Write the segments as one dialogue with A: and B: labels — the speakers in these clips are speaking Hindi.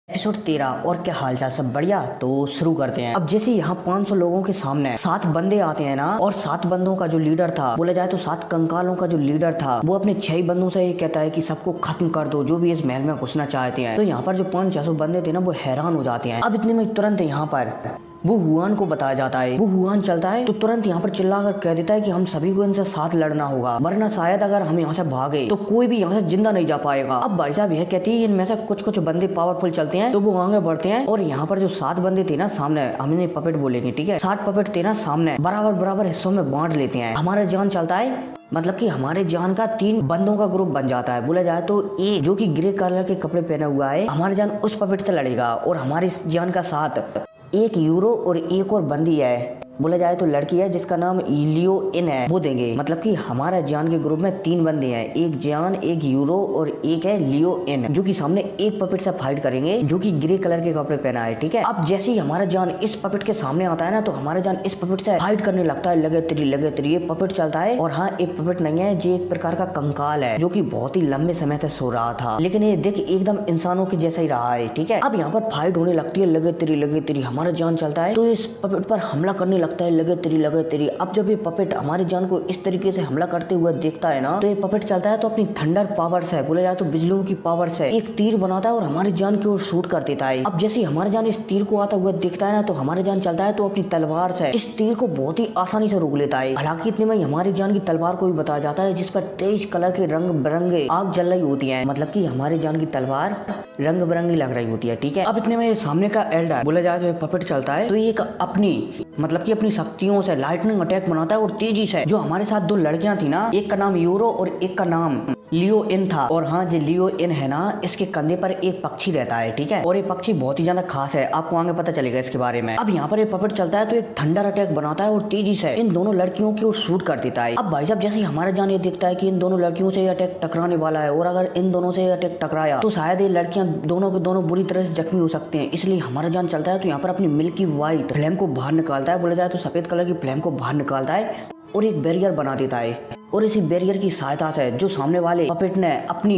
A: एपिसोड 13। और क्या हालचाल, सब बढ़िया? तो शुरू करते हैं। अब जैसे यहाँ 500 लोगों के सामने 7 बंदे आते हैं ना, और 7 बंदों का जो लीडर था, बोला जाए तो 7 कंकालों का जो लीडर था, वो अपने 6 बंदों से ये कहता है कि सबको खत्म कर दो जो भी इस महल में घुसना चाहते हैं। तो यहाँ पर जो 500-600 बंदे थे ना, वो हैरान हो जाते हैं। अब इतने में तुरंत यहाँ पर वो हुआन को बताया जाता है। वो हुआन चलता है तो तुरंत यहाँ पर चिल्लाकर कह देता है कि हम सभी को इनसे साथ लड़ना होगा, वरना शायद अगर हम यहाँ से भागे तो कोई भी यहाँ से जिंदा नहीं जा पाएगा। अब भाई साहब यह कहती है इनमें से कुछ कुछ बंदे पावरफुल चलते हैं, तो वो आगे बढ़ते हैं। और यहाँ पर जो 7 बंदे थे ना सामने, हमने पपेट बोलेंगे, ठीक है, 7 पपेट थे ना सामने, बराबर बराबर हिस्सों में बांट लेते हैं। हमारा जान चलता है, मतलब कि हमारे जान का 3 बंदों का ग्रुप बन जाता है। बोला जाए तो ए जो कि ग्रे कलर के कपड़े पहने हुआ है, हमारे जान उस पपेट से लड़ेगा, और हमारे जान का साथ एक यूरो और एक और बंदी है, बोला जाए तो लड़की है जिसका नाम लियो इन है, वो देंगे। मतलब कि हमारे जान के ग्रुप में 3 बंदे हैं, एक जान, एक यूरो और एक है लियो इन, जो कि सामने एक पपेट से फाइट करेंगे जो कि ग्रे कलर के कपड़े पहना है, ठीक है। अब जैसे ही हमारा जान इस पपेट के सामने आता है ना, तो हमारा जान इस पपेट से फाइट करने लगता है। लगे तेरी ये पपेट चलता है। और हाँ, एक पपेट नहीं है, ये एक प्रकार का कंकाल है जो कि बहुत ही लंबे समय से सो रहा था, लेकिन ये देख एकदम इंसानों के जैसा ही रहा है, ठीक है। अब यहाँ पर फाइट होने लगती है। लगे तेरी हमारा जान चलता है तो इस पपेट पर हमला करने लगता है। लगे तेरी। अब जब ये पपेट हमारी जान को इस तरीके से हमला करते हुए देखता है ना, तो ये पपेट चलता है तो अपनी थंडर पावर से, बोला जाए तो बिजलियों की पावर से, एक तीर बनाता है और हमारी जान की ओर शूट कर देता है। अब जैसे हमारी जान इस तीर को आता हुआ देखता है ना, तो हमारी जान चलता है तो अपनी तलवार से इस तीर को बहुत ही आसानी से रोक लेता है। हालांकि इतने में हमारी जान की तलवार को भी बताया जाता है, जिस पर 23 कलर के रंग बिरंगे आग जल रही होती है। मतलब की हमारी जान की तलवार रंग बिरंगी लग रही होती है, ठीक है। अब इतने में सामने का एल्डर, बोला जाए तो पपेट चलता है तो ये अपनी मतलब की अपनी शक्तियों से लाइटनिंग अटैक बनाता है, और तेजी से जो हमारे साथ 2 लड़कियां थी ना, एक का नाम यूरो और एक का नाम लियो इन था। और हाँ, जो लियो इन है ना, इसके कंधे पर एक पक्षी रहता है, ठीक है, और ये पक्षी बहुत ही ज्यादा खास है, आपको आगे पता चलेगा इसके बारे में। अब यहाँ पर ये पपेट चलता है तो एक थंडर अटैक बनाता है और तेजी से इन दोनों लड़कियों की ओर शूट कर देता है। अब भाई साहब जैसे हमारा जान ये देखता है कि इन दोनों लड़कियों से ये अटैक टकराने वाला है, और अगर इन दोनों से ये अटैक टकराया तो शायद ये लड़कियां दोनों के दोनों बुरी तरह से जख्मी हो सकते हैं। इसलिए हमारा जान चलता है तो यहाँ पर अपनी मिल्की व्हाइट फ्लेम को बाहर निकालता है, बोला जाए तो सफेद कलर की फ्लेम को बाहर निकालता है और एक बैरियर बना देता है। और इसी बैरियर की सहायता से जो सामने वाले पपेट ने अपनी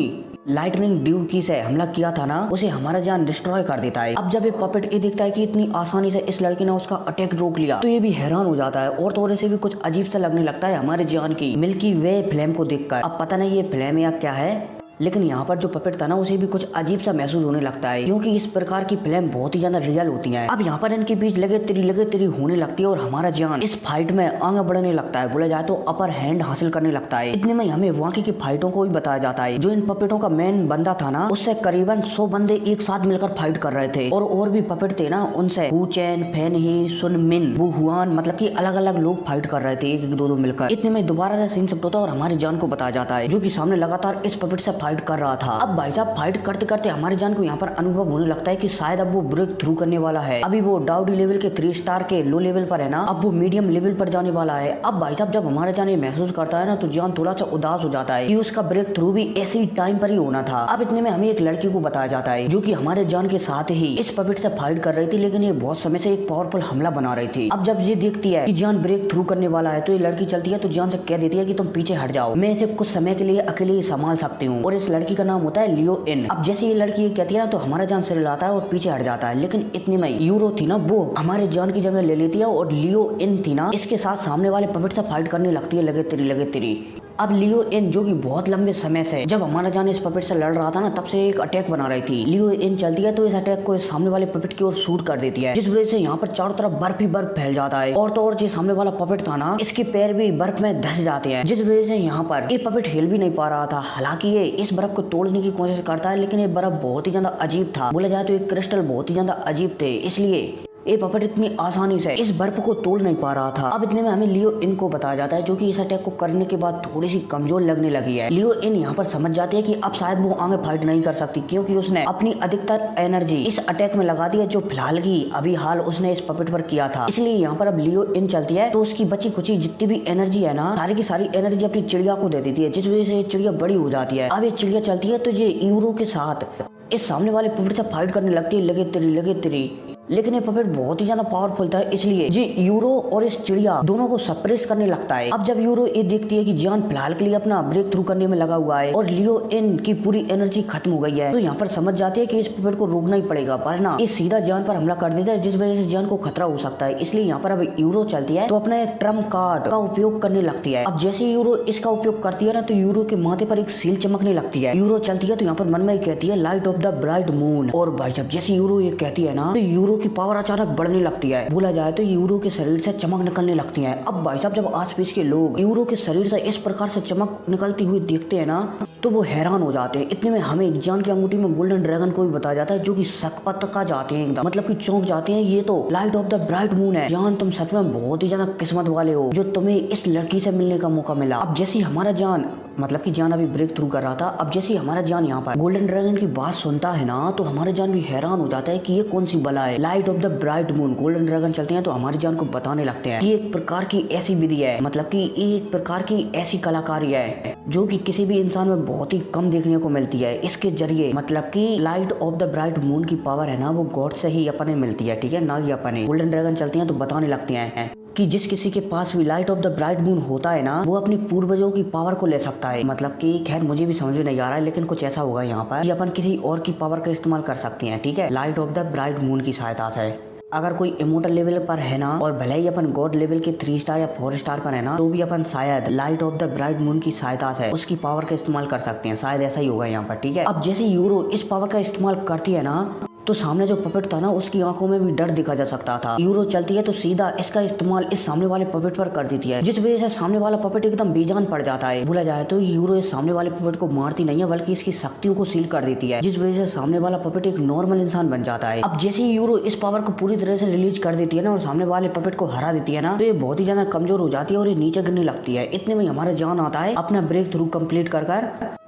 A: लाइटनिंग ड्यू की से हमला किया था ना, उसे हमारा जान डिस्ट्रॉय कर देता है। अब जब ये पपेट ये देखता है कि इतनी आसानी से इस लड़की ने उसका अटैक रोक लिया, तो ये भी हैरान हो जाता है, और थोड़े से भी कुछ अजीब सा लगने लगता है हमारे जान की मिल्की वे फ्लेम को देखकर। अब पता नहीं ये फ्लेम या क्या है, लेकिन यहाँ पर जो पपेट था ना, उसे भी कुछ अजीब सा महसूस होने लगता है, क्योंकि इस प्रकार की फ्लेम बहुत ही ज्यादा रियल होती हैं। अब यहाँ पर इनके बीच लगे तेरी होने लगती है, और हमारा जान इस फाइट में आगे बढ़ने लगता है, बोला जाए तो अपर हैंड हासिल करने लगता है। इतने में हमें वाकई की फाइटों को भी बताया जाता है। जो इन पपेटों का मेन बंदा था ना, उससे करीबन 100 बंदे एक साथ मिलकर फाइट कर रहे थे, और भी पपेट थे ना, उनसे हुचैन, फैन ही, सुन मिन, वो हुआन, मतलब की अलग अलग लोग फाइट कर रहे थे, एक दो मिलकर। इतने में दोबारा से सीन शिफ्ट होता है और हमारी जान को बताया जाता है, जो की सामने लगातार इस पपेट से फाइट कर रहा था। अब भाई साहब फाइट करते करते हमारी जान को यहाँ पर अनुभव होने लगता है कि शायद अब वो ब्रेक थ्रू करने वाला है। अभी वो डाउडी लेवल के 3 स्टार के लो लेवल पर है ना, अब वो मीडियम लेवल पर जाने वाला है। अब भाई साहब जब हमारा जान ये महसूस करता है ना, तो जान थोड़ा सा उदास हो जाता है कि उसका ब्रेक थ्रू भी ऐसे ही टाइम पर ही होना था। अब इतने में हमें एक लड़की को बताया जाता है, जो कि हमारे जान के साथ ही इस पपेट से फाइट कर रही थी, लेकिन ये बहुत समय से एक पावरफुल हमला बना रही थी। अब जब ये देखती है कि जान ब्रेक थ्रू करने वाला है, तो ये लड़की चलती है तो जान से कह देती है कि तुम पीछे हट जाओ, मैं इसे कुछ समय के लिए अकेले ही संभाल सकती हूँ। और इस लड़की का नाम होता है लियो इन। अब जैसे ये लड़की ये कहती है ना, तो हमारा जान सिर हिलाता है और पीछे हट जाता है, लेकिन इतने में यूरो थी ना, वो हमारे जान की जगह ले लेती है, और लियो इन थी ना, इसके साथ सामने वाले पपेट से फाइट करने लगती है। लगे तेरी। अब लियो इन, जो कि बहुत लंबे समय से जब हमारा जान इस पपेट से लड़ रहा था ना, तब से एक अटैक बना रही थी। लियो इन चलती है तो इस अटैक को इस सामने वाले पपेट की ओर शूट कर देती है, जिस वजह से यहाँ पर चारों तरफ बर्फ ही बर्फ फैल जाता है। और तो और जो सामने वाला पपेट था ना, इसके पैर भी बर्फ में धस जाते हैं, जिस वजह से यहाँ पर ये पपेट हिल भी नहीं पा रहा था। हालांकि ये इस बर्फ को तोड़ने की कोशिश करता है, लेकिन ये बर्फ बहुत ही ज्यादा अजीब था, बोला जाए तो एक क्रिस्टल बहुत ही ज्यादा अजीब थे, इसलिए ये पपेट इतनी आसानी से इस बर्फ को तोड़ नहीं पा रहा था। अब इतने में हमें लियो इन को बताया जाता है, जो कि इस अटैक को करने के बाद थोड़ी सी कमजोर लगने लगी है। लियो इन यहाँ पर समझ जाती है कि अब शायद वो आगे फाइट नहीं कर सकती, क्योंकि उसने अपनी अधिकतर एनर्जी इस अटैक में लगा दी है, जो फिलहाल की अभी हाल उसने इस पपेट पर किया था। इसलिए यहाँ पर अब लियो इन चलती है तो उसकी बची कुची जितनी भी एनर्जी है ना, सारी की सारी एनर्जी अपनी चिड़िया को दे देती है, जिस वजह से चिड़िया बड़ी हो जाती है। अब ये चिड़िया चलती है तो ये यूरो के साथ इस सामने वाले पपेट से फाइट करने लगती है। लगे तेरी लेकिन ये पपेट बहुत ही ज्यादा पावरफुल था, इसलिए ये यूरो और इस चिड़िया दोनों को सप्रेस करने लगता है। अब जब यूरो ये देखती है कि जान फिलहाल के लिए अपना ब्रेक थ्रू करने में लगा हुआ है और लियो इन की पूरी एनर्जी खत्म हो गई है, तो यहाँ पर समझ जाती है कि इस पपेट को रोकना ही पड़ेगा, वरना ये सीधा जान पर हमला कर देता है, जिस वजह से जान को खतरा हो सकता है। इसलिए यहाँ पर अब यूरो चलती है तो अपना एक ट्रम्प कार्ड का उपयोग करने लगती है। अब जैसे यूरो इसका उपयोग करती है ना, तो यूरो के माथे पर एक सील चमकने लगती है। यूरो चलती है तो यहाँ पर मन में कहती है light of the bright moon. और भाई साहब जैसे यूरो ये कहती है ना, तो यूरो की पावर अचानक बढ़ने लगती है। बोला जाए तो यूरो के शरीर से चमक निकलने लगती है। अब भाई साहब जब आसपास के लोग यूरो के शरीर से इस प्रकार से चमक निकलती हुई देखते हैं ना, तो वो हैरान हो जाते हैं। इतने में हमें जान की अंगूठी में गोल्डन ड्रैगन को भी बताया जाता है, जो कि सकपतका जाते हैं एकदम, मतलब कि चौंक जाते हैं। ये तो light of the bright moon है। जान तुम सच में बहुत ही ज्यादा किस्मत वाले हो जो तुम्हें इस लड़की से मिलने का मौका मिला। अब जैसे हमारा जान, मतलब कि जान अभी ब्रेक थ्रू कर रहा था, अब जैसे हमारा जान यहाँ पर गोल्डन ड्रैगन की बात सुनता है ना, तो हमारा जान भी हैरान हो जाता है कि ये कौन सी बला है। Light of the bright moon golden dragon चलते हैं तो हमारी जान को बताने लगते हैं कि एक प्रकार की ऐसी विधि है, मतलब कि एक प्रकार की ऐसी कलाकारी है जो कि किसी भी इंसान में बहुत ही कम देखने को मिलती है। इसके जरिए मतलब कि light of the bright moon की पावर है ना, वो गॉड से ही अपने मिलती है, ठीक है ना, कि अपने गोल्डन ड्रैगन चलती हैं तो बताने लगते हैं कि जिस किसी के पास भी light of the bright moon होता है ना, वो अपने पूर्वजों की पावर को ले सकता है। मतलब कि खैर मुझे भी समझ में नहीं आ रहा है, लेकिन कुछ ऐसा होगा यहाँ पर कि अपन किसी और की पावर का इस्तेमाल कर सकते हैं, ठीक है, light of the bright moon की सहायता से। अगर कोई इमोर्टल लेवल पर है ना, और भले ही अपन गॉड लेवल के 3 स्टार या 4 स्टार पर है ना, तो भी अपन शायद light of the bright moon की सहायता से उसकी पावर का इस्तेमाल कर सकते हैं। शायद ऐसा ही होगा यहाँ पर, ठीक है। अब जैसे यूरो इस पावर का इस्तेमाल करती है ना, तो सामने जो पपेट था ना, उसकी आंखों में भी डर दिखा जा सकता था। यूरो चलती है तो सीधा इसका इस्तेमाल इस सामने वाले पपेट पर कर देती है, जिस वजह से सामने वाला पपेट एकदम बेजान पड़ जाता है। बोला जाए तो यूरो इस सामने वाले पपेट को मारती नहीं है, बल्कि इसकी शक्तियों को सील कर देती है, जिस वजह से सामने वाला पपेट एक नॉर्मल इंसान बन जाता है। अब जैसे यूरो इस पावर को पूरी तरह से रिलीज कर देती है ना, और सामने वाले पपेट को हरा देती है ना, तो ये बहुत ही ज्यादा कमजोर हो जाती है और ये नीचे गिरने लगती है। इतने में हमारा जान आता है अपना ब्रेक थ्रू कंप्लीट कर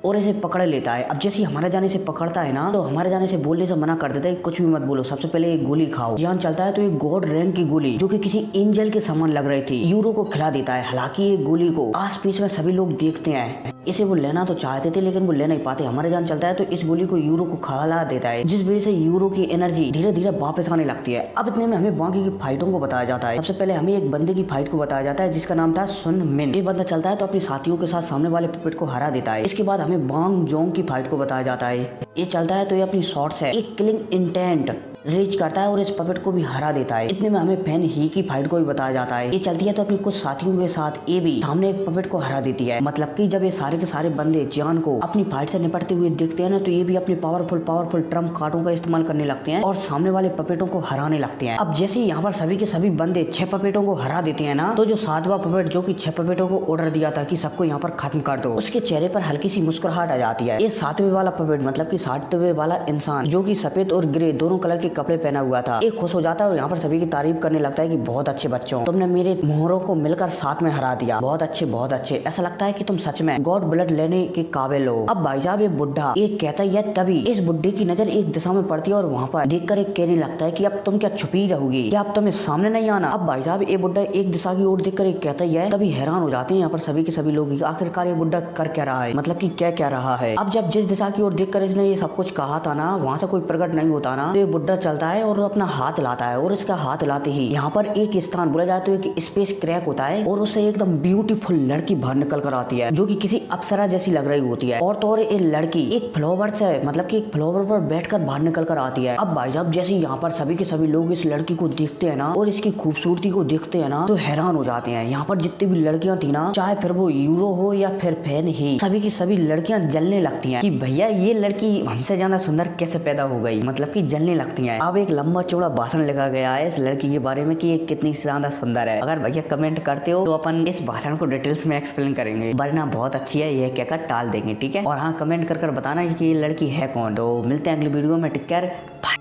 A: और इसे पकड़ लेता है। अब जैसे हमारा जान इसे पकड़ता है ना, तो हमारे जान इसे बोलने से मना कर देता है, कुछ भी मत बोलो, सबसे पहले एक गोली खाओ। जान चलता है तो एक गॉड रैंक की गोली जो कि किसी एंजल के समान लग रही थी, यूरो को खिला देता है। हालांकि ये गोली को आस पास में सभी लोग देखते हैं, इसे वो लेना तो चाहते थे लेकिन वो ले नहीं पाते। हमारे जान चलता है तो इस गोली को यूरो को खिला देता है, जिस वजह से यूरो की एनर्जी धीरे धीरे वापस आने लगती है। अब इतने में हमें बाकी की फाइटों को बताया जाता है। सबसे पहले हमें एक बंदे की फाइट को बताया जाता है जिसका नाम था सुन मिन। ये बंदा चलता है तो अपने साथियों के साथ सामने वाले पपेट को हरा देता है। इसके बाद हमें बांग जोंग की फाइट को बताया जाता है। ये चलता है तो ये अपनी शॉट से एक किलिंग इंटेंट रीच करता है और इस पपेट को भी हरा देता है। इतने में हमें फैन ही की फाइट को भी बताया जाता है। ये चलती है तो अपनी कुछ साथियों के साथ ये भी सामने एक पपेट को हरा देती है। मतलब कि जब ये सारे के सारे बंदे जान को अपनी फाइट से निपटते हुए देखते हैं ना, तो ये भी अपने पावरफुल ट्रम्प कार्डों का इस्तेमाल करने लगते हैं और सामने वाले पपेटों को हराने लगते हैं। अब जैसे यहाँ पर सभी के सभी बंदे 6 पपेटों को हरा देते हैं ना, तो जो 7वां पपेट जो कि 6 पपेटों को ऑर्डर दिया था कि सबको यहाँ पर खत्म कर दो, उसके चेहरे पर हल्की सी मुस्कुराहट आ जाती है। ये 7वें वाला पपेट मतलब कि 7वें वाला इंसान जो कि सफेद और ग्रे दोनों कलर के कपड़े पहना हुआ था, एक खुश हो जाता है और यहाँ पर सभी की तारीफ करने लगता है कि बहुत अच्छे बच्चों, तुमने मेरे मोहरों को मिलकर साथ में हरा दिया, बहुत अच्छे। ऐसा लगता है कि तुम सच में गॉड ब्लड लेने के काबिल हो। अब भाई साहब ये बुढ़ा एक कहता है, तभी इस बुढ़े की नजर एक दिशा में पड़ती है और वहाँ पर देखकर एक कहने लगता है कि अब तुम क्या छुपी रहोगी, क्या अब तुम्हें सामने नहीं आना। अब भाई साहब ये बुढ़ा एक दिशा की ओर देखकर एक कहता है, तभी हैरान हो जाते हैं यहाँ पर सभी के सभी लोग, आखिरकार ये बुढ़ा कर क्या रहा है, मतलब कि क्या क्या रहा है। अब जब जिस दिशा की ओर देखकर इसने ये सब कुछ कहा था ना, वहाँ से कोई प्रकट नहीं होता ना, तो ये बुढ़ा चलता है और अपना हाथ लाता है और इसका हाथ लाते ही यहाँ पर एक स्थान बोला जाए तो एक स्पेस क्रैक होता है और उससे एकदम ब्यूटीफुल लड़की बाहर निकल कर आती है, जो कि किसी अप्सरा जैसी लग रही होती है। और तो और ये लड़की एक फ्लावर से मतलब कि एक फ्लावर पर बैठकर बाहर निकल कर आती है। अब भाई साहब जैसे यहाँ पर सभी के सभी लोग इस लड़की को देखते हैं ना और इसकी खूबसूरती को देखते हैं ना, तो हैरान हो जाते हैं। यहाँ पर जितनी भी लड़कियां थी ना, चाहे फिर वो यूरो हो या फिर फैन ही, सभी की सभी लड़कियां जलने लगती हैं कि भैया ये लड़की हमसे ज्यादा सुंदर कैसे पैदा हो गई, मतलब कि जलने लगती हैं। अब एक लंबा चौड़ा भाषण लिखा गया है इस लड़की के बारे में कि ये कितनी ज्यादा सुंदर है। अगर भैया कमेंट करते हो तो अपन इस भाषण को डिटेल्स में एक्सप्लेन करेंगे, वरना बहुत अच्छी है ये कहकर टाल देंगे, ठीक है। और हाँ, कमेंट कर बताना कि ये लड़की है कौन। तो मिलते हैं अगली वीडियो में, टेक केयर, बाय।